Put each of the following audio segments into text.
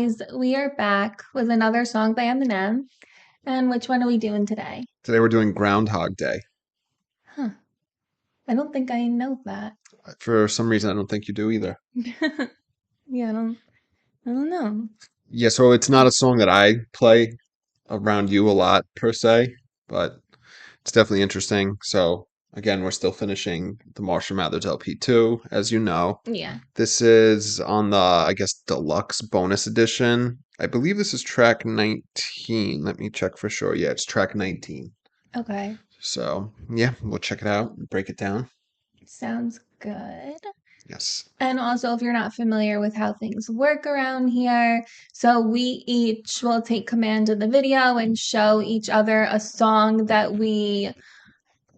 guys, we are back with another song by Eminem. And which one are we doing today? Today we're doing Groundhog Day. Huh. I don't think I know that. For some reason, I don't think you do either. Yeah, I don't know. Yeah, so it's not a song that I play around you a lot per se, but it's definitely interesting. So again, we're still finishing the Marshall Mathers LP2, as you know. Yeah. This is on the, I guess, deluxe bonus edition. I believe this is track 19. Let me check for sure. Yeah, it's track 19. Okay. So yeah, we'll check it out and break it down. Sounds good. Yes. And also, if you're not familiar with how things work around here, so we each will take command of the video and show each other a song that we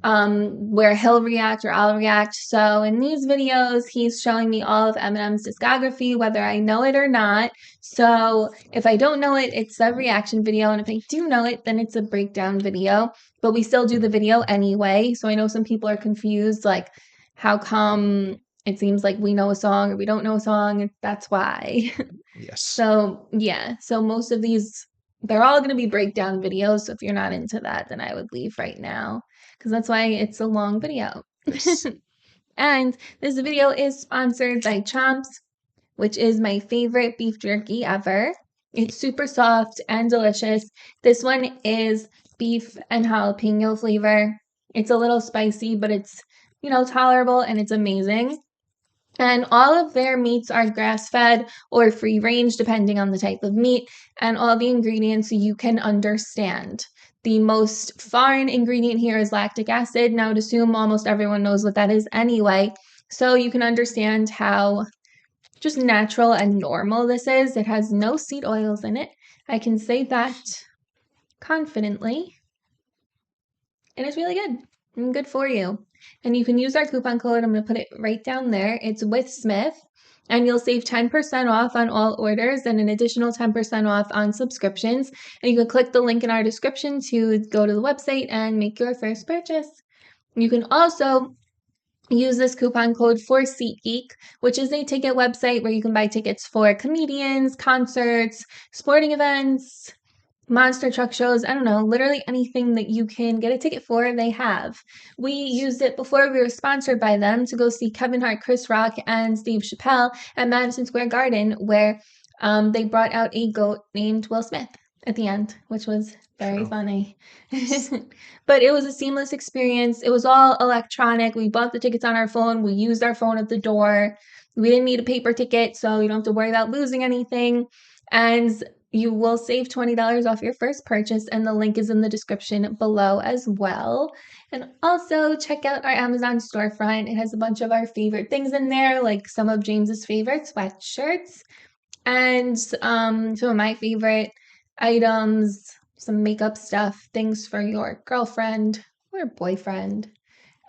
where he'll react or I'll react. So in these videos, he's showing me all of Eminem's discography, whether I know it or not. So if I don't know it, it's a reaction video. And if I do know it, then it's a breakdown video. But we still do the video anyway. So I know some people are confused, like, how come it seems like we know a song or we don't know a song? That's why. Yes. So yeah. So most of these, they're all going to be breakdown videos. So if you're not into that, then I would leave right now, because that's why it's a long video. Yes. And this video is sponsored by Chomps, which is my favorite beef jerky ever. It's super soft and delicious. This one is beef and jalapeno flavor. It's a little spicy, but it's, tolerable, and it's amazing. And all of their meats are grass-fed or free-range, depending on the type of meat, and all the ingredients you can understand. The most foreign ingredient here is lactic acid. Now, I would assume almost everyone knows what that is anyway, so you can understand how just natural and normal this is. It has no seed oils in it. I can say that confidently. And it's really good and good for you. And you can use our coupon code. I'm going to put it right down there. It's with Smith, and you'll save 10% off on all orders and an additional 10% off on subscriptions. And you can click the link in our description to go to the website and make your first purchase. You can also use this coupon code for SeatGeek, which is a ticket website where you can buy tickets for comedians, concerts, sporting events, monster truck shows, I don't know, literally anything that you can get a ticket for, they have. We used it before we were sponsored by them to go see Kevin Hart, Chris Rock, and Steve Chappelle at Madison Square Garden, where they brought out a goat named Will Smith at the end, which was very funny. But it was a seamless experience. It was all electronic. We bought the tickets on our phone. We used our phone at the door. We didn't need a paper ticket, so you don't have to worry about losing anything. And you will save $20 off your first purchase, and the link is in the description below as well. And also check out our Amazon storefront. It has a bunch of our favorite things in there, like some of James's favorite sweatshirts and some of my favorite items, some makeup stuff, things for your girlfriend or boyfriend,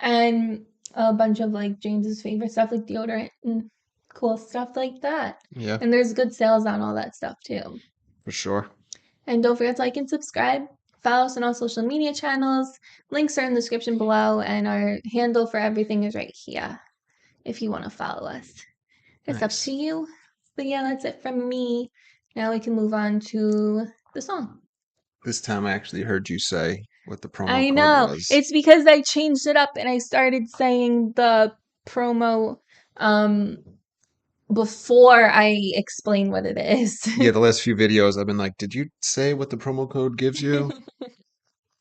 and a bunch of like James's favorite stuff like deodorant and cool stuff like that. Yeah. And there's good sales on all that stuff too. For sure. And don't forget to like and subscribe. Follow us on all social media channels. Links are in the description below, and our handle for everything is right here if you want to follow us. It's up to you. But yeah, that's it from me. Now we can move on to the song. This time I actually heard you say what the promo I code know. was. It's because I changed it up and I started saying the promo before I explain what it is. Yeah, the last few videos I've been like, did you say what the promo code gives you?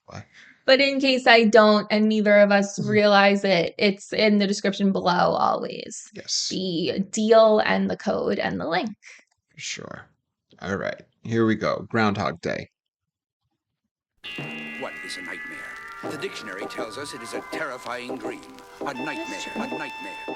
What? But in case I don't, and neither of us realize it, it's in the description below always. Yes. The deal and the code and the link. For sure. All right, here we go. Groundhog Day. What is a nightmare? The dictionary tells us it is a terrifying dream. A nightmare. A nightmare. A nightmare.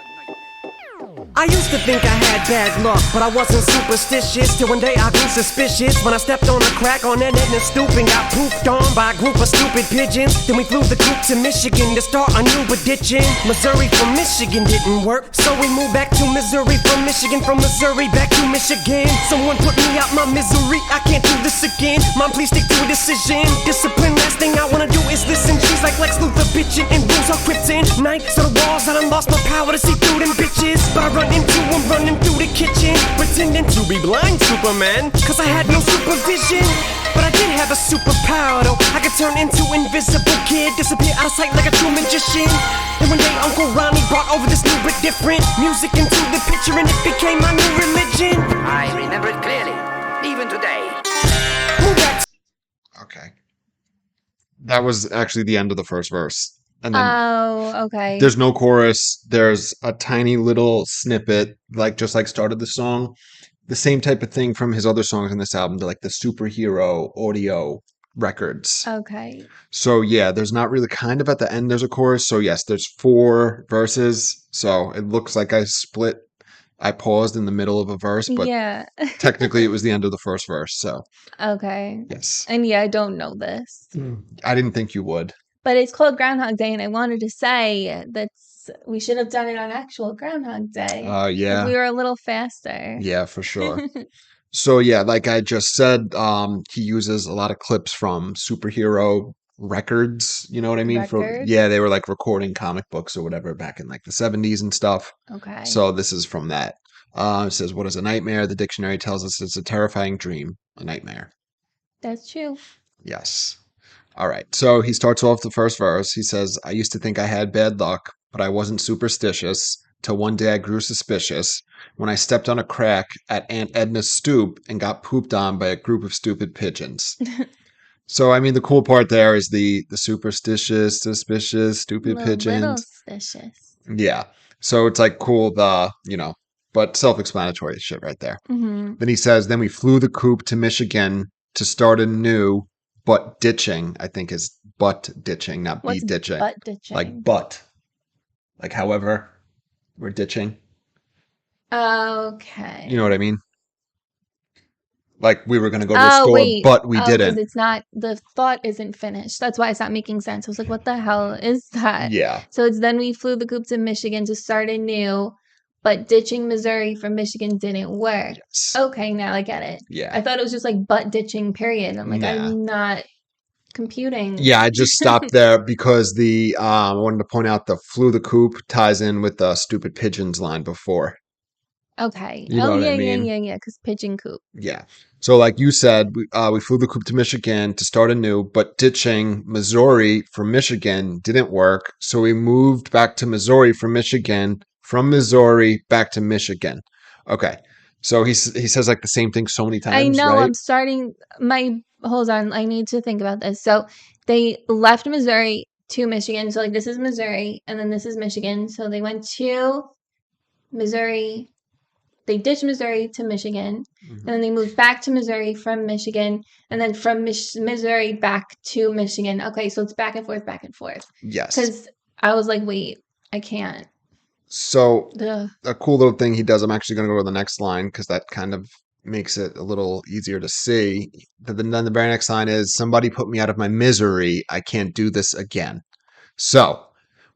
I used to think I had bad luck, but I wasn't superstitious till one day I grew suspicious when I stepped on a crack on that net and stooping, got poofed on by a group of stupid pigeons. Then we flew the coop to Michigan to start a new addiction. Missouri from Michigan didn't work, so we moved back to Missouri from Missouri back to Michigan. Someone put me out my misery, I can't do this again. Mom, please stick to a decision. Discipline, last thing I wanna do is listen. She She's like Lex Luthor bitchin' and rules are kryptonite. So the walls I done lost my power to see through them bitches. But I run into them running through the kitchen, pretending to be blind Superman, cause I had no supervision. But I did have a superpower though. I could turn into invisible kid, disappear out of sight like a true magician. And one day Uncle Ronnie brought over this new but different music into the picture, and it became my new religion. I remember it clearly, even today. Move back. Okay. That was actually the end of the first verse. And then Oh, okay. there's no chorus. There's a tiny little snippet, like just like started the song. The same type of thing from his other songs on this album, like the superhero audio records. Okay. So yeah, there's not really kind of at the end there's a chorus. So yes, there's 4 verses. So it looks like I paused in the middle of a verse, but Yeah. technically it was the end of the first verse. So Okay. yes. And yeah, I don't know this. I didn't think you would. But it's called Groundhog Day, and I wanted to say we should have done it on actual Groundhog Day. If Yeah. we were a little faster. Yeah, for sure. So yeah, like I just said, he uses a lot of clips from superhero records. You know what I mean? Records? They were like recording comic books or whatever back in like the 70s and stuff. Okay. So this is from that. It says, "What is a nightmare?" The dictionary tells us it's a terrifying dream, a nightmare. That's true. Yes. All right. So he starts off the first verse. He says, "I used to think I had bad luck, but I wasn't superstitious. Till one day I grew suspicious when I stepped on a crack at Aunt Edna's stoop and got pooped on by a group of stupid pigeons." So, I mean, the cool part there is the superstitious, suspicious, stupid Little pigeons. suspicious. Yeah. So it's like cool, but self-explanatory shit right there. Mm-hmm. Then he says, "Then we flew the coop to Michigan to start anew, but ditching," I think is butt ditching, not What's beat ditching. butt ditching? Like butt. Like however, we're ditching. Okay. You know what I mean? Like we were going to go to the store, wait. but we Because didn't. it's not, the thought isn't finished. That's why it's not making sense. I was like, what the hell is that? Yeah. So it's then we flew the coop to Michigan to start anew, but ditching Missouri from Michigan didn't work. Yes. Okay, now I get it. Yeah. I thought it was just like butt ditching, period. I'm like, Nah. I'm not computing. Yeah, I just stopped there because I wanted to point out the flew the coop ties in with the stupid pigeons line before. Okay. You know what I yeah, mean? yeah, because pigeon coop. Yeah. So like you said, we flew the coop to Michigan to start anew, but ditching Missouri from Michigan didn't work. So we moved back to Missouri from Michigan, from Missouri back to Michigan. Okay. So he says like the same thing so many times. I know. Right? I'm starting hold on. I need to think about this. So they left Missouri to Michigan. So like this is Missouri and then this is Michigan. So they went to Missouri. They ditched Missouri to Michigan, and then they moved back to Missouri from Michigan, and then from Missouri back to Michigan. Okay, so it's back and forth, back and forth. Yes. Because I was like, wait, I can't. So Ugh. a cool little thing he does, I'm actually going to go to the next line because that kind of makes it a little easier to see. Then the very next line is, "Somebody put me out of my misery. I can't do this again." So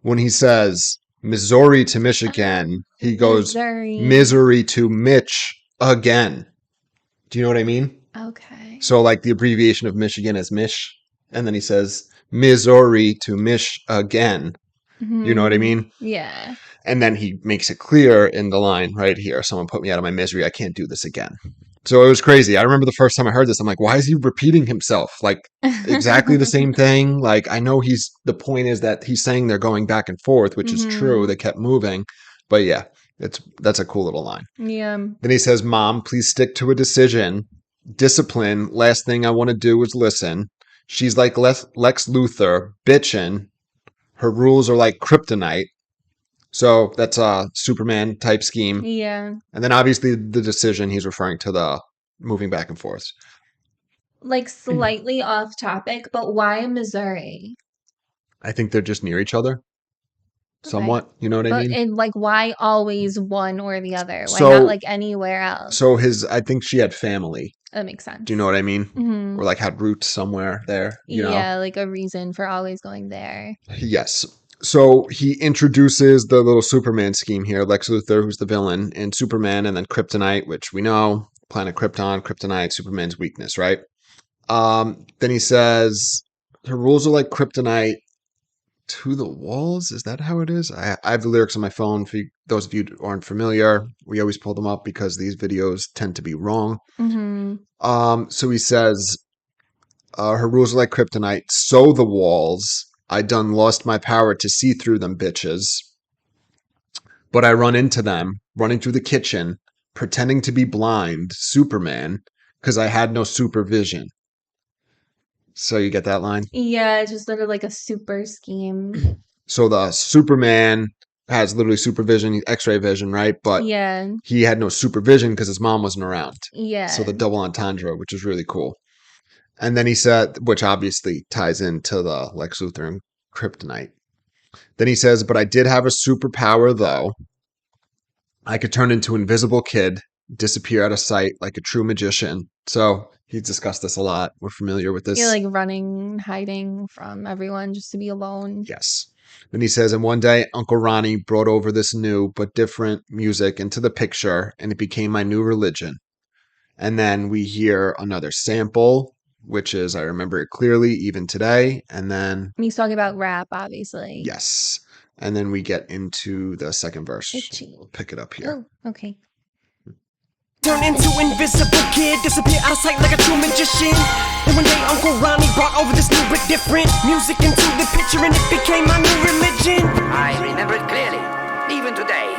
when he says Missouri to Michigan, he goes Missouri. misery to Mitch again. Do you know what I mean? Okay. So like the abbreviation of Michigan is Mish, and then he says Missouri to Mish again. You know what I mean? Yeah. And then he makes it clear in the line right here, "Someone put me out of my misery. I can't do this again." So it was crazy. I remember the first time I heard this, I'm like, why is he repeating himself? Like exactly the same thing. Like I know the point is that he's saying they're going back and forth, which is true. They kept moving. But yeah, that's a cool little line. Yeah. Then he says, "Mom, please stick to a decision. Discipline. Last thing I want to do is listen. She's like Lex Luthor, bitchin'. Her rules are like kryptonite." So that's a Superman type scheme. Yeah. And then obviously the decision, he's referring to the moving back and forth. Like slightly off topic, but why Missouri? I think they're just near each other. Somewhat. You know what I But mean? and like why always one or the other? Why So- not like anywhere else? So I think she had family. That makes sense. Do you know what I mean? Mhm. Or like had roots somewhere there. You know? Yeah, like a reason for always going there. Yes. So he introduces the little Superman scheme here. Lex Luthor, who's the villain, and Superman, and then Kryptonite, which we know, planet Krypton, Kryptonite, Superman's weakness, right? Then he says, her rules are like Kryptonite. To the walls, is that how it is? I have the lyrics on my phone. For those of you who aren't familiar, we always pull them up because these videos tend to be wrong. So he says, her rules are like kryptonite, so the walls. I done lost my power to see through them bitches. But I run into them, running through the kitchen, pretending to be blind, Superman, because I had no supervision. So you get that line? Yeah, it's just sort of like a super scheme. So the Superman has literally supervision, X-ray vision, right? But Yeah. he had no supervision because his mom wasn't around. Yeah. So the double entendre, which is really cool. And then he said, which obviously ties into the Lex Luthor and Kryptonite. Then he says, but I did have a superpower though. I could turn into Invisible Kid, disappear out of sight like a true magician. So he's discussed this a lot. We're familiar with this. You're like running, hiding from everyone just to be alone. Yes. Then he says, and one day Uncle Ronnie brought over this new but different music into the picture, and it became my new religion. And then we hear another sample, which is, I remember it clearly even today. And then, And he's talking about rap, obviously. yes. And then we get into the second verse. Itchy. We'll pick it up here. Oh, okay. Turn into invisible kid, disappear out of sight like a true magician. And one day Uncle Ronnie brought over this new but different music into the picture, and it became my new religion. I remember it clearly, even today.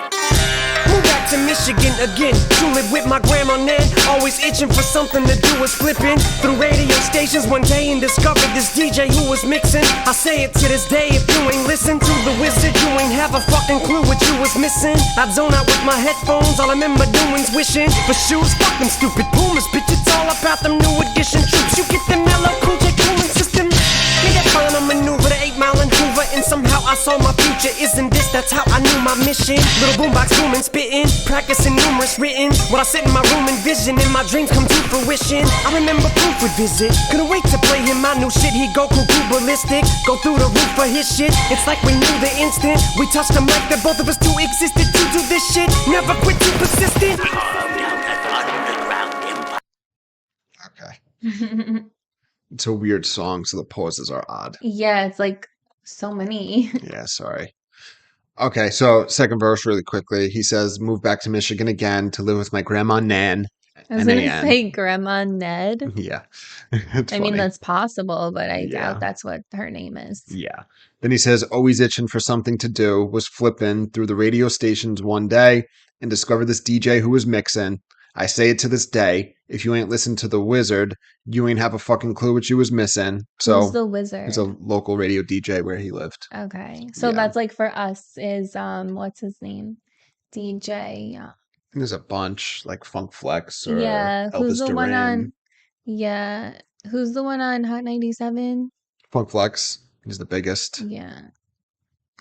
Moved back to Michigan again, to live with my grandma Nan. Always itching for something to do, was flipping through radio stations one day and discovered this DJ who was mixing. I say it to this day, if you ain't listen to the wizard, you ain't have a fucking clue what you was missing. I'd zone out with my headphones, all I remember doing's wishing for shoes. Fuck them stupid Pumas, bitch, it's all about them new edition troops. You get the mellow cool J cooling system. Made that final maneuver to 8 Mile and Hoover, and somehow I saw my future. Isn't this, that's how I knew my mission. Little boombox booming, spitting, practicing numerous written. When I sit in my room and vision, and my dreams come to fruition. I remember Proof would visit, couldn't wait to play him my new shit. He'd go cuckoo ballistic, go through the roof for his shit. It's like we knew the instant we touched the mic that both of us two existed to do this shit. Never quit, too persistent. Okay. It's a weird song, so the pauses are odd. Yeah, it's like so many. Yeah, sorry. Okay, so second verse really quickly. He says, move back to Michigan again to live with my grandma Nan. I was going to N-A-N. say Grandma Ned. Yeah. It's I mean, funny. that's possible, but I Yeah. doubt that's what her name is. Yeah. Then he says, always itching for something to do, was flipping through the radio stations one day and discovered this DJ who was mixing. I say it to this day. If you ain't listened to the wizard, you ain't have a fucking clue what you was missing. So Who's the wizard? he's a local radio DJ where he lived. Okay. So Yeah. that's like for us is what's his name? DJ. And there's a bunch like Funk Flex or Yeah, who's Elvis the one Duran. on Yeah. Who's the one on Hot 97? Funk Flex. He's the biggest. Yeah.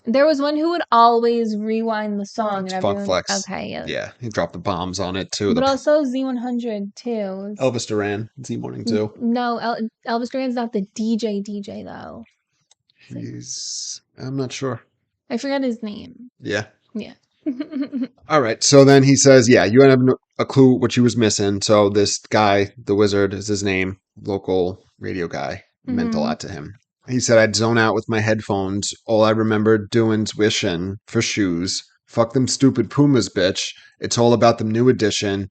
There was one who would always rewind the song It's and Funk everyone. Flex. Okay, yeah. Yeah, he dropped the bombs on it too. But also Z100 too. Elvis Duran, Z Morning too. No, Elvis Duran's not the DJ though. I'm not sure. I forgot his name. Yeah. Yeah. All right. So then he says, yeah, you don't have a clue what you was missing. So this guy, the wizard is his name, local radio guy, meant a lot to him. He said, I'd zone out with my headphones. All I remember doing's wishing for shoes. Fuck them stupid Pumas, bitch. It's all about them new edition.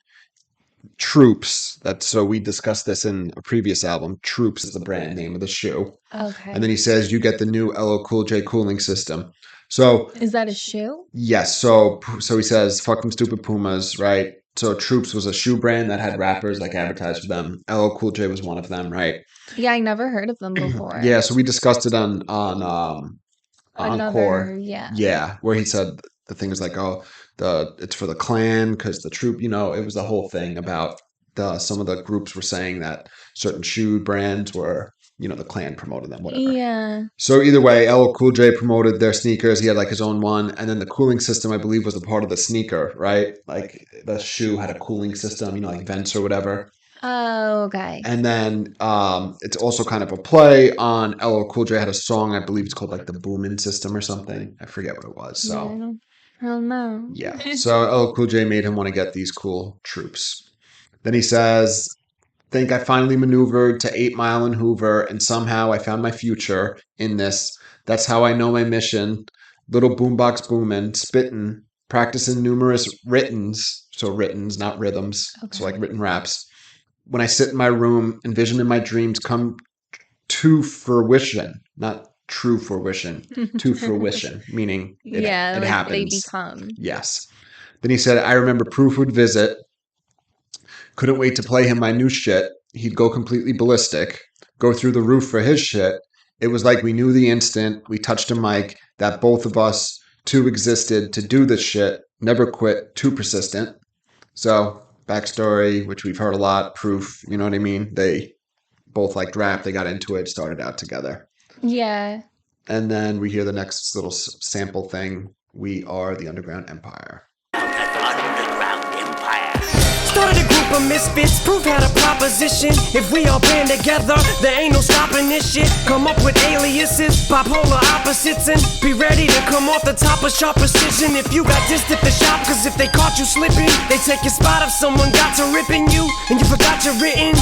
Troops. So we discussed this in a previous album. Troops is the brand name of the shoe. Okay. And then he says, you get the new LL Cool J cooling system. So Is that a shoe? yes, so he says, fuck them stupid Pumas, right? So Troops was a shoe brand that had rappers like advertised for them. LL Cool J was one of them, right? Yeah, I never heard of them before. Yeah, so we discussed it on Encore. Yeah. Where he said the thing is like, oh, it's for the clan because the troop, it was the whole thing about some of the groups were saying that certain shoe brands were, the clan promoted them, whatever. Yeah. So either way, LL Cool J promoted their sneakers. He had like his own one, and then the cooling system, I believe, was a part of the sneaker, right? Like the shoe had a cooling system, like vents or whatever. Oh, okay. And then it's also kind of a play on LL Cool J had a song, I believe it's called like the Boomin' System or something. I forget what it was. So I don't know. yeah. So LL Cool J made him want to get these cool troops. Then he says, think I finally maneuvered to 8 Mile and Hoover, and somehow I found my future in this. That's how I know my mission. Little boombox booming, spitting, practicing numerous writtens. So writtens, not rhythms. Okay. So like written raps. When I sit in my room, envisioning my dreams come to fruition, not true fruition, to fruition, meaning it like happens. they become. Yes. Then he said, I remember Proof would visit. Couldn't wait to play him my new shit. He'd go completely ballistic, go through the roof for his shit. It was like we knew the instant we touched a mic that both of us two existed to do this shit, never quit, too persistent. So, backstory, which we've heard a lot, Proof, you know what I mean? They both liked rap, they got into it, started out together. Yeah. And then we hear the next little sample thing. We are the Underground Empire. Underground Empire. Started a group of misfits, Proof had a proposition. If we all band together, there ain't no stopping this shit. Come up with aliases, bipolar opposites, and be ready to come off the top with sharp precision. If you got dissed at the shop, cause if they caught you slipping, they take your spot if someone got to ripping you, and you forgot your written.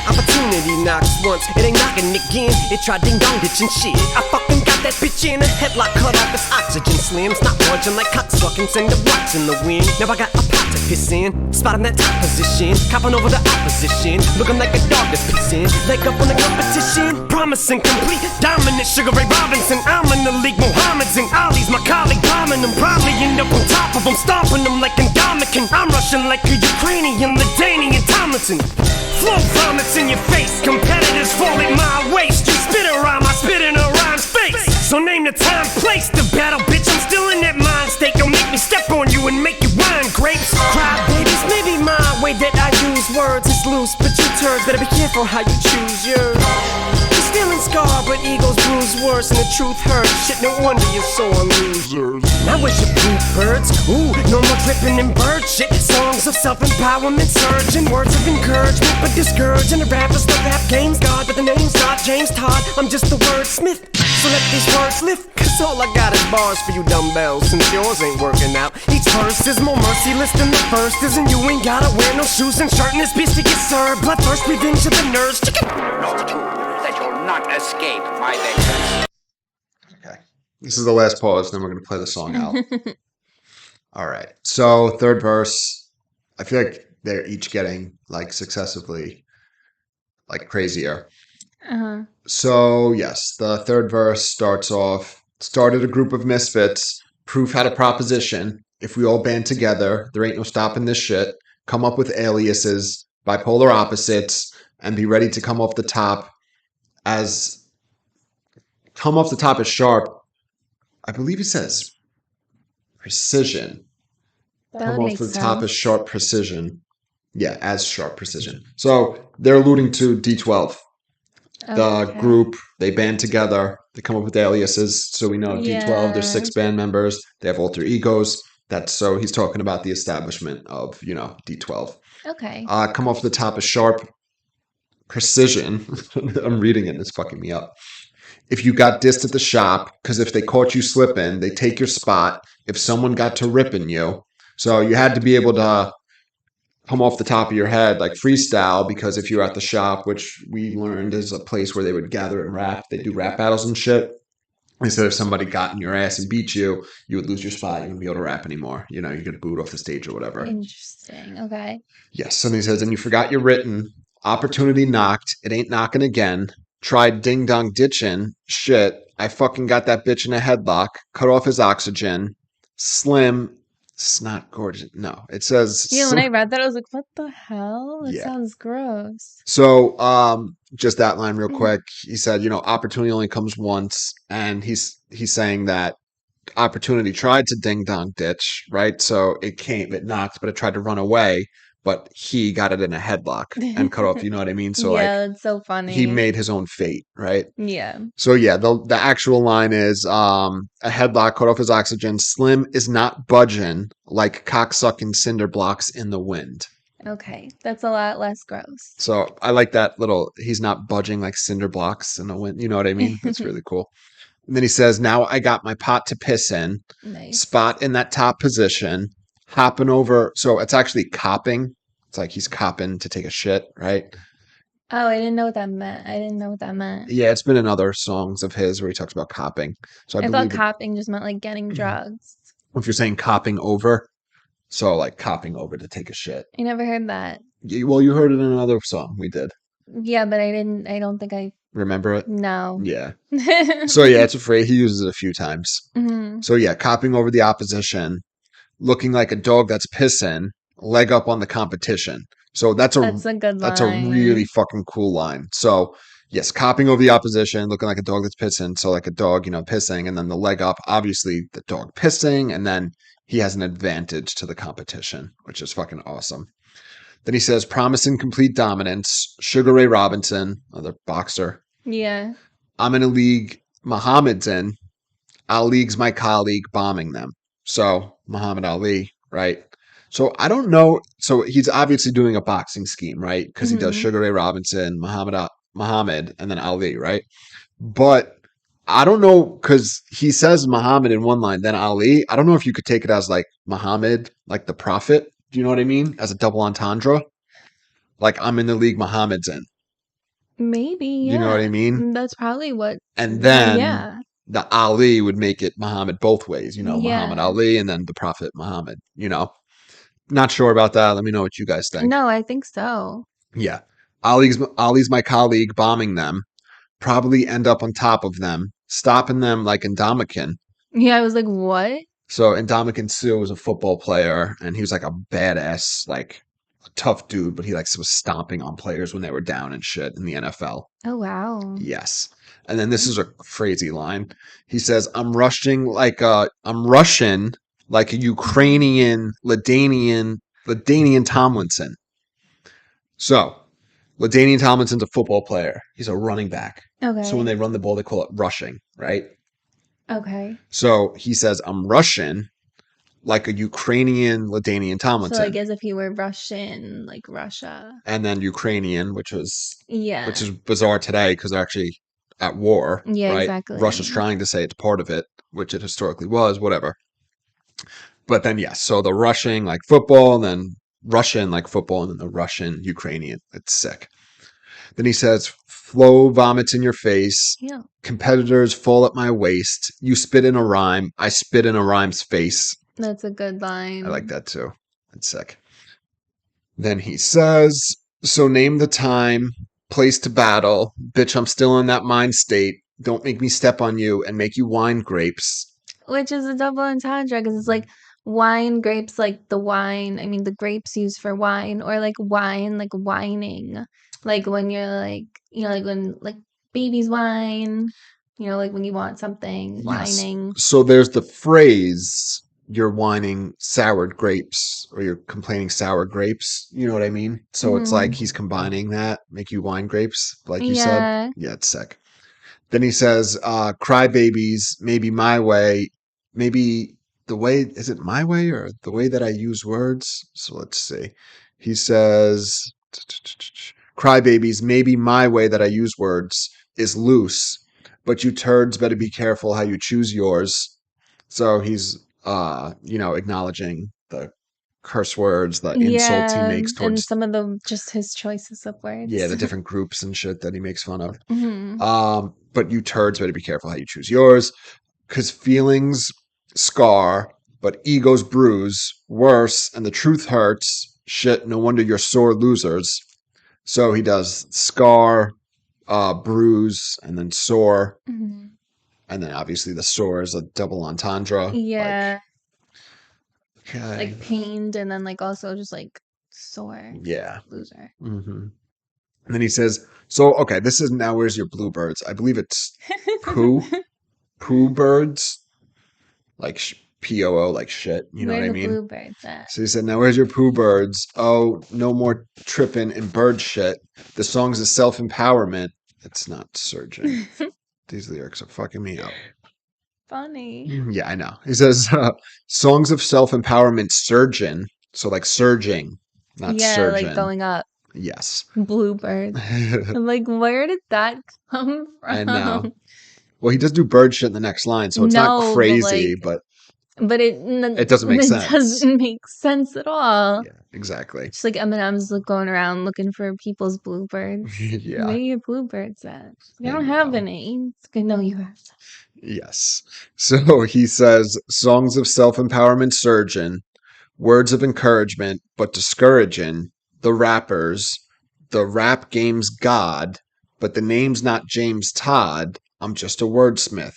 Opportunity knocks once, it ain't knocking again. It tried ding dong ditching shit. I fucking got that bitch in a headlock, cut off his oxygen slims. Not watching like cocksucking, send the rocks in the wind. Now I got a pot to piss in, spot in that top position, copping over the opposition, looking like a dog that's pissing. Leg up on the competition, promising complete dominance. Sugar Ray Robinson, I'm in the league. Mohammed's and Ali's my colleague, bombing them. Probably end up on top of them, stomping them like Indomitian. I'm rushing like a Ukrainian, Ladanian Tomlinson. Flow vomits in your face, competitors fall at my waist. You spit a rhyme, I spit in a rhyme's face. So name the time, place the battle, bitch. I'm still in that mind state. Don't make me step on you and make you wine grapes. Cry babies, maybe my way that I use words is loose, but you turds better be careful how you choose yours. You're feeling scarred, but egos bruise worse, and the truth hurts. Shit, no wonder you're sore losers. Now where's your blue birds? Ooh, no more dripping in bird shit. Songs of self-empowerment, surging words of encouragement, but discouraging the rappers. The rap game's God, but the name's not James Todd. I'm just the wordsmith. So let these words lift, cause all I got is bars for you dumbbells, since yours ain't working out. Each verse is more merciless than the first is, and you ain't gotta wear no shoes and shirt in this bitch to get served. Bloodthirst, revenge of the nerds. Chicken. Know too that you'll not escape my vengeance. Okay. This is the last pause, then we're going to play the song out. All right. So, third verse, I feel like they're each getting, like, successively, like, crazier. Uh-huh. So, yes, the third verse starts off, started a group of misfits. Proof had a proposition. If we all band together, there ain't no stopping this shit. Come up with aliases, bipolar opposites, and be ready to come off the top as sharp. I believe he says precision. That Come would off make the sense. top as sharp precision. Yeah, as sharp precision. So they're alluding to D12. The Okay. group, they band together. They come up with aliases. So we know D12, Yeah. there's 6 band members. They have alter egos. So he's talking about the establishment of, D12. Okay. Come off the top as sharp precision. I'm reading it and it's fucking me up. If you got dissed at the shop, because if they caught you slipping, they take your spot. If someone got to ripping you. So you had to be able to come off the top of your head, like freestyle, because if you're at the shop, which we learned is a place where they would gather and rap, they do rap battles and shit. They said if somebody got in your ass and beat you, you would lose your spot. You wouldn't be able to rap anymore. You get booed off the stage or whatever. Interesting. Okay. Yes. And he says, and you forgot your written. Opportunity knocked. It ain't knocking again. Tried ding dong ditching. Shit. I fucking got that bitch in a headlock. Cut off his oxygen. Slim. Snot gorgeous. No. It says. Yeah, when I read that, I was like, what the hell? That Yeah. sounds gross. So, just that line real quick. He said, opportunity only comes once, and he's saying that opportunity tried to ding dong ditch, right? So it knocked, but it tried to run away, but he got it in a headlock and cut off. You know what I mean? So yeah, that's so funny. he made his own fate, right? Yeah. So yeah, the actual line is a headlock cut off his oxygen. Slim is not budging like cocksucking cinder blocks in the wind. Okay. That's a lot less gross. So I like that little, he's not budging like cinder blocks in the wind. You know what I mean? That's really cool. And then he says, now I got my pot to piss in. Nice. Spot in that top position. Hopping over. So it's actually copping. It's like he's copping to take a shit, right? Oh, I didn't know what that meant. I didn't know what that meant. Yeah, it's been in other songs of his where he talks about copping. So I I thought believe copping just meant like getting drugs. if you're saying copping over, so like copping over to take a shit. I never heard that. Well, you heard it in another song we did. Yeah, but I don't think I Remember it? know. Yeah. So yeah, it's a phrase he uses it a few times. Mhm. So yeah, copping over the opposition, looking like a dog that's pissing, leg up on the competition. So that's That's a good a really line. fucking cool line. So yes, copping over the opposition, looking like a dog that's pissing. So like a dog, pissing, and then the leg up, obviously the dog pissing, and then he has an advantage to the competition, which is fucking awesome. Then he says, promising complete dominance, Sugar Ray Robinson, another boxer. Yeah. I'm in a league Muhammad's in. Ali's my colleague bombing them. So Muhammad Ali, right? So I don't know. So he's obviously doing a boxing scheme, right? Because he does Mhm. Sugar Ray Robinson, Muhammad, and then Ali, right? But I don't know because he says Muhammad in one line, then Ali. I don't know if you could take it as like Muhammad, like the prophet. Do you know what I mean? As a double entendre. Like I'm in the league Muhammad's in. Maybe, You know what I yeah. mean? That's probably what. And then Yeah. the Ali would make it Muhammad both ways, Muhammad Yeah. Ali and then the Prophet Muhammad. Not sure about that. Let me know what you guys think. No, I think so. Yeah. Ali's my colleague bombing them, probably end up on top of them, stopping them like Indomitian. Yeah, I was like, what? So Indomitian Sue was a football player and he was like a badass, like a tough dude, but he like was stomping on players when they were down and shit in the NFL. Oh, wow. Yes. And then this is a crazy line. He says, I'm Russian like a Ukrainian Ladanian Tomlinson. So Ladanian Tomlinson's a football player. He's a running back. Okay. So when they run the ball, they call it rushing, right? Okay. So he says, I'm Russian like a Ukrainian Ladanian Tomlinson. So like as if he were Russian, like Russia. And then Ukrainian, which is Yeah. bizarre today because they're actually at war. Yeah, right? exactly. Russia's trying to say it's part of it, which it historically was, whatever. But then yes, so the Russian like football, and then Russian like football, and then the Russian Ukrainian. It's sick. Then he says, flow vomits in your face. Yeah. Competitors fall at my waist. You spit in a rhyme. I spit in a rhyme's face. That's a good line. I like that too. It's sick. Then he says, so name the time, place to battle. Bitch, I'm still in that mind state. Don't make me step on you and make you wine grapes. Which is a double entendre because it's like wine, grapes, like the wine. I mean, the grapes used for wine, or like wine, like whining. Like when you're like, like when like babies whine, like when you want something, Yes. whining. So there's the phrase, you're whining soured grapes, or you're complaining sour grapes. You know what I mean? So it's like he's combining that, make you wine grapes, like you said. Yeah, it's sick. Then he says, cry babies, maybe my way, maybe the way, is it my way or the way that I use words? So let's see. He says, cry babies, maybe my way that I use words is loose, but you turds better be careful how you choose yours. So he's, acknowledging the curse words, the insults he makes and towards, some of them just his choices of words. yeah, the different groups and shit that he makes fun of. Mhm. But you turds better be careful how you choose yours, because feelings scar, but egos bruise. Worse, and the truth hurts. Shit, no wonder you're sore losers. So he does scar, bruise, and then sore. Mhm. And then obviously the sore is a double entendre. Yeah. Okay. Like pained and then like also just like sore. Yeah. Loser. Mm-hmm. And then he says, so, okay, this is now where's your bluebirds? I believe it's poo birds, like P-O-O, like shit. You know Where what I the mean? bluebirds at? So he said, now where's your poo birds? Oh, no more tripping in bird shit. The song's a self-empowerment. It's not surging. These lyrics are fucking me up. Funny. Yeah, I know. He says, songs of self-empowerment surging. So like surging, not surgeon. Like going up. Yes. Bluebird. I'm like, where did that come from? I know. Well, he does do bird shit in the next line, so it's not No, but, crazy, like, but But It doesn't make sense. It doesn't make sense at all. Yeah, exactly. Just like Eminem's going around looking for people's bluebirds. Yeah. Where are your bluebirds at? You I don't have know. any. It's good. No, you have. Yes. So he says, songs of self-empowerment surging, words of encouragement, but discouraging, the rappers, the rap game's God, but the name's not James Todd. I'm just a wordsmith.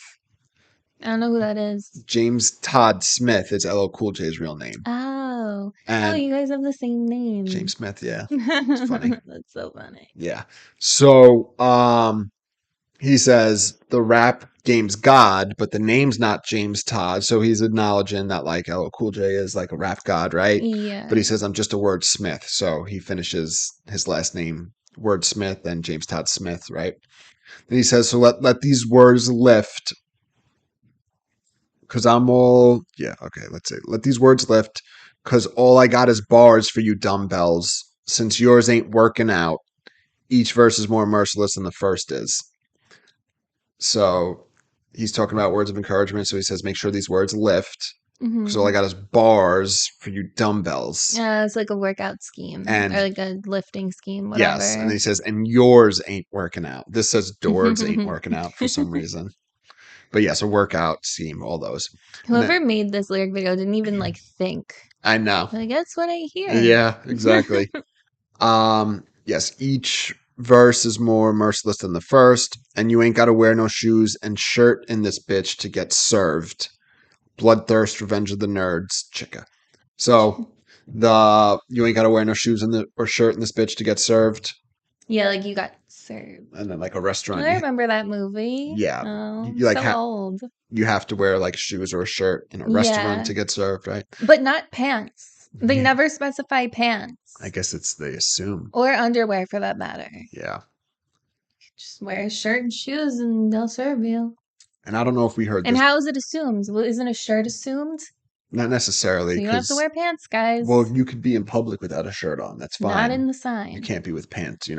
I don't know who that is. James Todd Smith is LL Cool J's real name. Oh. And you guys have the same name. James Smith, yeah. It's funny. That's so funny. Yeah. So, he says the rap game's God, but the name's not James Todd. So he's acknowledging that like LL Cool J is like a rap god, right? Yeah. But he says, I'm just a wordsmith. So he finishes his last name Wordsmith and James Todd Smith, right? And he says, so let these words lift. Cause I'm all, yeah, okay, let's say, let these words lift. Cause all I got is bars for you dumbbells. Since yours ain't working out, each verse is more merciless than the first is. So he's talking about words of encouragement. So he says, make sure these words lift. Because all I got is bars for you dumbbells. Yeah, it's like a workout scheme. And- or like a lifting scheme, whatever. Yes. And he says, and yours ain't working out. This says doors ain't working out for some reason. But yes, a workout scheme, all those. Whoever made this lyric video didn't even like think. I know. Like, that's what I hear. Yeah, exactly. Yes, each verse is more merciless than the first, and you ain't gotta wear no shoes and shirt in this bitch to get served. Bloodthirst, revenge of the nerds, chicka. So you ain't gotta wear no shoes or shirt in this bitch to get served. Yeah, like you got served. And then like a restaurant, I remember that movie. Yeah. Oh, You, like, so old. you have to wear like shoes or a shirt in a restaurant to get served, right? But not pants. They Yeah. never specify pants. I guess they assume. Or underwear for that matter. Yeah. Just wear a shirt and shoes and they'll serve you. And I don't know if we heard And this. how is it assumed? Well, isn't a shirt assumed? Not necessarily. So you don't have to wear pants, guys. Well, you could be in public without a shirt on. That's fine. Not in the sign. You can't be with pants,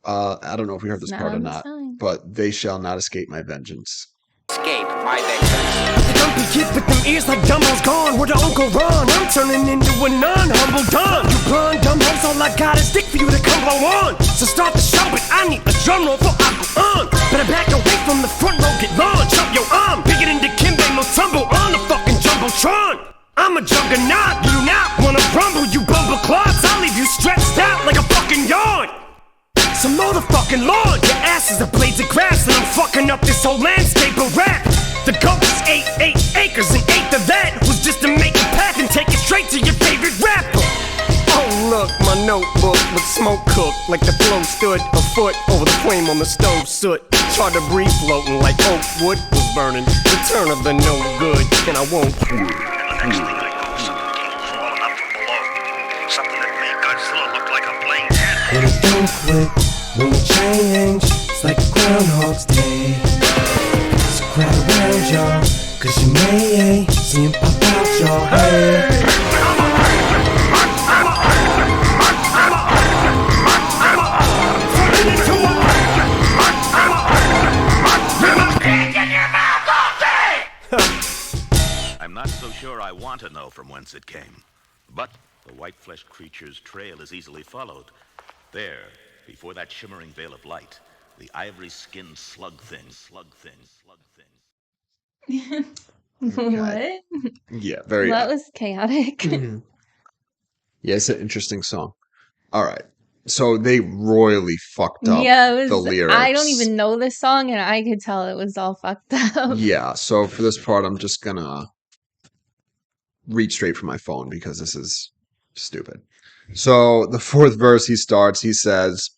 I don't know if we heard this Not part or on the not, sign. but they shall not escape my vengeance. Escape my vengeance. The dumpy kid with them ears like Dumbo's gone. Where the Uncle Ron? I'm turning into a non-humble don. You blonde dumbos, all I got is dick for you to come blow on. So start the show, but I need a drum roll for I go on. Better back away from the front row, get launched. Up your arm, bigger than the Kimbe, no tumble on the fucking Jumbotron. I'm a juggernaut, you do not wanna rumble, you bumble clots. I'll leave you stretched out like a fucking yard. So mow the fucking lawn. Your ass is a blades of grass, and I'm fucking up this whole landscape of rap. The goal is 8 acres, and 8th of that was just to make a path and take it straight to your favorite rapper. Oh look, my notebook with smoke cooked, like the flow stood a foot over the flame on the stove soot. Tried to breathe floating like oak wood was burning. Return of the no good, and I won't quit. The next thing I know, something came crawling up from below. Something that made Godzilla look like a blamed head. When it don't quit, when you change, it's like Groundhog's Day. So crowd around y'all, cause you may see him pop out your head. I'm not so sure I want to know from whence it came. But the white-fleshed creature's trail is easily followed. There, before that shimmering veil of light, the ivory-skinned slug thing. What? Yeah, very. That was chaotic. Yeah, it's an interesting song. All right. So they royally fucked up Yeah, it was, the lyrics. I don't even know this song, and I could tell it was all fucked up. Yeah, so for this part, I'm just gonna read straight from my phone because this is stupid. So the fourth verse he says,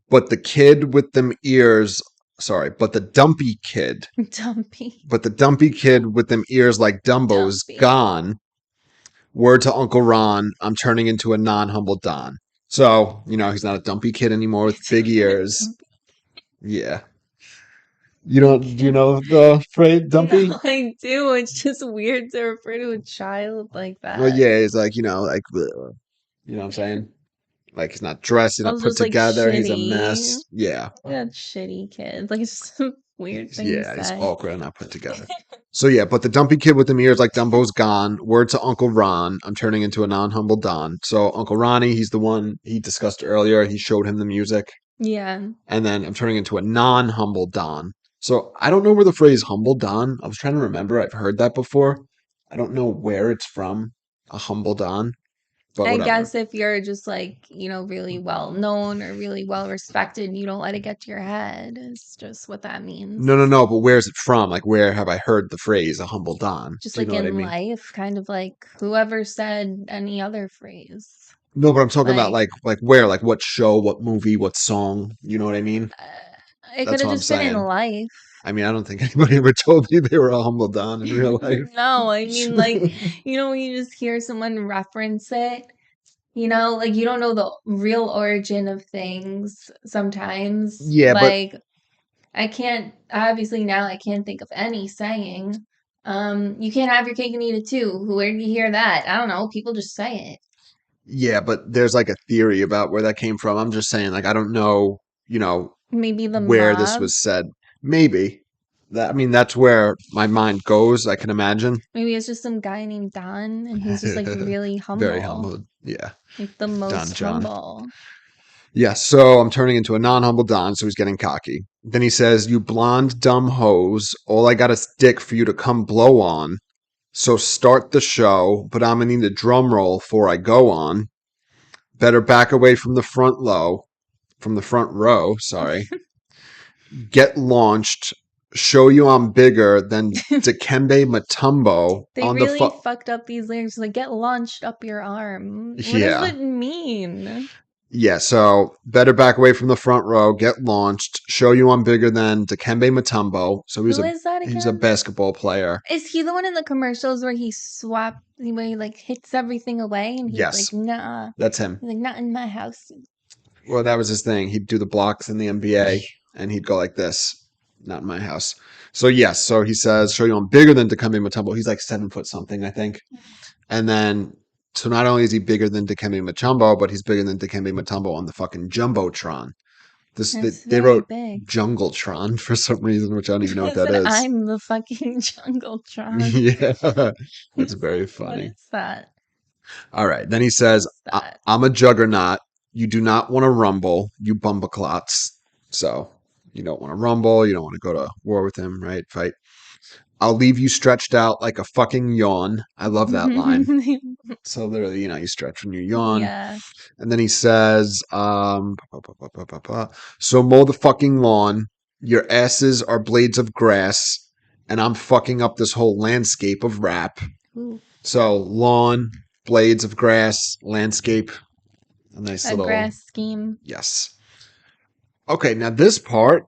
but the kid with them ears, but the dumpy kid. Dumpy. But the dumpy kid with them ears like Dumbo's Dumpy. gone. Word to Uncle Ron, I'm turning into a non-humble Don. So, he's not a dumpy kid anymore with big ears. Yeah. Do you know the phrase dumpy? No, I do. It's just weird to refer to a child like that. Well, yeah, it's like, bleh. You know what I'm saying? Like he's not dressed, he's not Also, put it's like together, he's a shitty. mess. Yeah. That shitty kid. Like it's just a weird thing to He's say. awkward and not put together. So yeah, but the dumpy kid with the ears like Dumbo's gone. Word to Uncle Ron, I'm turning into a non-humble Don. So Uncle Ronnie, he's the one he discussed earlier. He showed him the music. Yeah. And then I'm turning into a non-humble Don. So I don't know where the phrase humble Don, I was trying to remember. I've heard that before. I don't know where it's from, a humble Don, but I whatever. guess if you're just like, really well known or really well respected, you don't let it get to your head. It's just what that means. No, but where's it from? Like, where have I heard the phrase a humble Don? Just Do you like know what I in mean? life, kind of like whoever said any other phrase. No, but I'm talking about Like, like where, like what show, what movie, what song. You know what I mean? it could That's have what I'm just been in saying. life. I mean, I don't think anybody ever told me they were a humble Don in real life. No, I mean, like, when you just hear someone reference it, like you don't know the real origin of things sometimes. Yeah, but Like, obviously now I can't think of any saying. You can't have your cake and eat it too. Where do you hear that? I don't know. People just say it. yeah, but there's like a theory about where that came from. I'm just saying, like, I don't know, Maybe the where this mob. was said. Maybe that. I mean, that's where my mind goes. I can imagine. Maybe it's just some guy named Don and he's just like really Very humble. humble. Yeah, Like the Don most John. humble. Yeah, so I'm turning into a non-humble Don, so he's getting cocky. Then he says, "You blonde dumb hose, all I got is dick for you to come blow on. So start the show, but I'm gonna need a drum roll before I go on. Better back away from the front row, sorry. Get launched, show you I'm bigger than Dikembe Mutombo They on the really fucked up these lyrics. Like, get launched up your arm. What does Yeah. it mean? Yeah, so better back away from the front row, get launched, show you I'm bigger than Dikembe Mutombo. So Who is that he's a again? basketball player. Is he the one in the commercials where where he like hits everything away and he's Yes. like, nah. That's him. He's like, not in my house. Well, that was his thing. He'd do the blocks in the NBA and he'd go like this. Not in my house. So yes, so he says, show you I'm bigger than Dikembe Mutombo. He's like 7 foot something, I think. And then so not only is he bigger than Dikembe Mutombo, but he's bigger than Dikembe Mutombo on the fucking Jumbotron. That's They very wrote big. Jungletron for some reason, which I don't even know what Said, that is. I'm the fucking Jungletron. Yeah, that's very What funny. is that? All right, then he says, "I'm a juggernaut. You do not want to rumble, you bumbleclots. So you don't want to rumble. You don't want to go to war with him, right? Fight. I'll leave you stretched out like a fucking yawn. I love that line. So literally, you stretch when you yawn. Yeah. And then he says, so mow the fucking lawn. Your asses are blades of grass, and I'm fucking up this whole landscape of rap. Ooh. So lawn, blades of grass, landscape. A nice little grass scheme. Yes. Okay, now this part,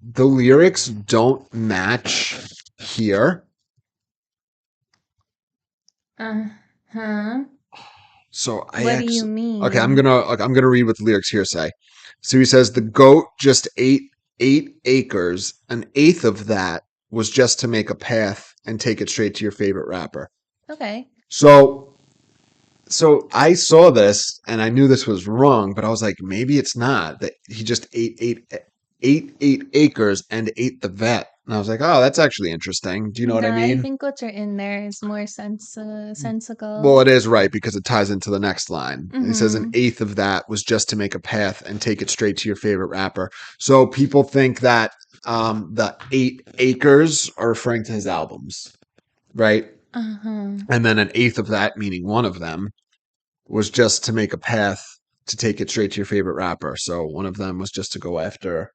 the lyrics don't match here. Uh-huh. So What do you mean? Okay, I'm gonna read what the lyrics here say. So he says the goat just ate 8 acres. An eighth of that was just to make a path and take it straight to your favorite rapper. Okay. So I saw this and I knew this was wrong, but I was like, maybe it's not that he just ate 8 acres and ate the vet. And I was like, oh, that's actually interesting. Do you know what I mean? I think what's written there is more sensical. Well, it is right because it ties into the next line. Mm-hmm. He says an eighth of that was just to make a path and take it straight to your favorite rapper. So people think that the 8 acres are referring to his albums, right? Uh-huh. And then an eighth of that, meaning one of them, was just to make a path to take it straight to your favorite rapper. So one of them was just to go after,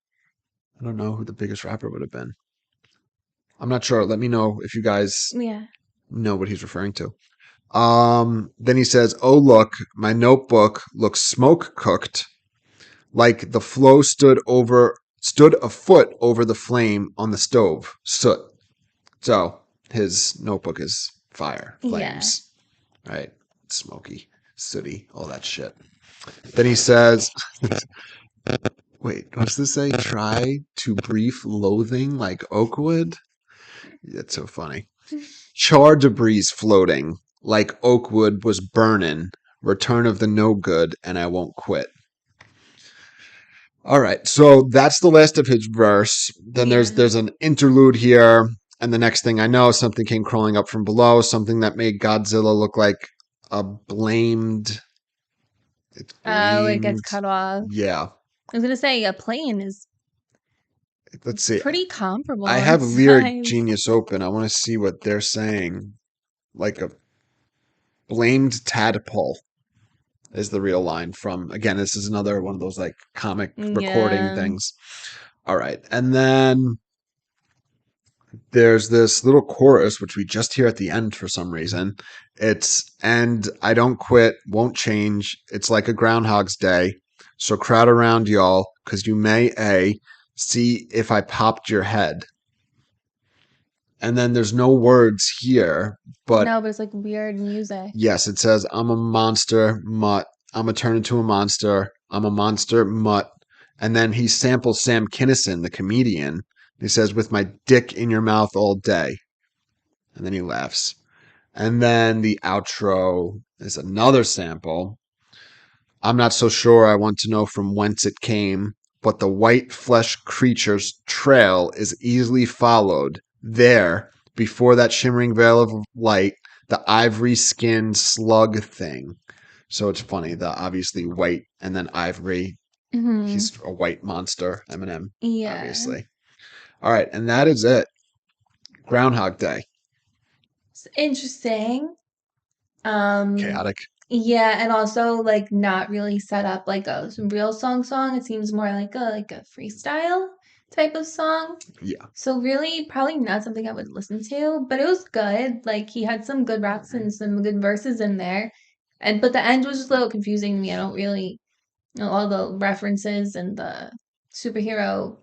I don't know who the biggest rapper would have been. I'm not sure. Let me know if you guys know what he's referring to. Then he says, oh, look, my notebook looks smoke cooked, like the flow stood a foot over the flame on the stove. Soot. So his notebook is fire, flames, right? Smoky, sooty, all that shit. Then he says, wait, what's this say? Try to brief loathing like Oakwood? That's so funny. Char debris floating like Oakwood was burning Return of the No Good, and I Won't Quit. All right, so that's the last of his verse. Then there's an interlude here, and the next thing I know, something came crawling up from below, something that made Godzilla look like a blamed. It's Oh, it gets blamed. cut off. Yeah. I was gonna say a plane is Let's see. pretty comparable. I in have Lyric size. Genius open. I want to see what they're saying. Like a blamed tadpole is the real line from, again, this is another one of those like comic recording Yeah. things. All right. And then there's this little chorus, which we just hear at the end for some reason. It's, and I don't quit, won't change. It's like a Groundhog's Day. So crowd around y'all, because you may see if I popped your head. And then there's no words here, but No, but it's like weird music. yes, it says, I'm a monster mutt. I'm going to turn into a monster. I'm a monster mutt. And then he samples Sam Kinison, the comedian. He says, with my dick in your mouth all day. And then he laughs. And then the outro is another sample. I'm not so sure I want to know from whence it came, but the white flesh creature's trail is easily followed. There, before that shimmering veil of light, the ivory-skinned slug thing. So it's funny, the obviously white and then ivory. Mm-hmm. He's a white monster, Eminem, Yeah. obviously. All right, and that is it. Groundhog Day. It's interesting. Chaotic. Yeah, and also like not really set up like a real song. It seems more like a freestyle type of song. Yeah. So really probably not something I would listen to, but it was good. Like he had some good raps and some good verses in there. But the end was just a little confusing to me. I don't really know all the references and the superhero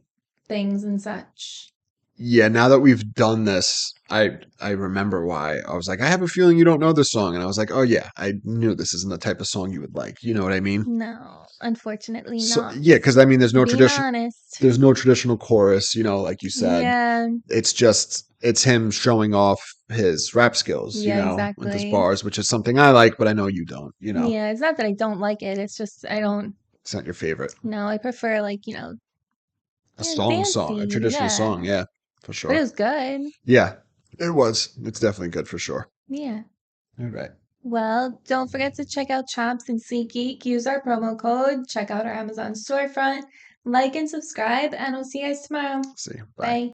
things and such. Yeah, now that we've done this, I remember why. I was like, I have a feeling you don't know this song. And I was like, oh yeah, I knew this isn't the type of song you would like. You know what I mean? No, unfortunately So not. yeah, because I mean there's no Being tradition honest. there's no traditional chorus, like you said. Yeah. It's him showing off his rap skills, Yeah, with his exactly. bars, which is something I like, but I know you don't, Yeah, it's not that I don't like it. It's just I don't. It's not your favorite. No, I prefer like A song, a dancey, traditional song, yeah, for But it sure. was good. Yeah, it was. It's definitely good for sure. Yeah. All right. Well, don't forget to check out Chomps and SeatGeek. Use our promo code. Check out our Amazon storefront. Like and subscribe, and we'll see you guys tomorrow. See you. Bye.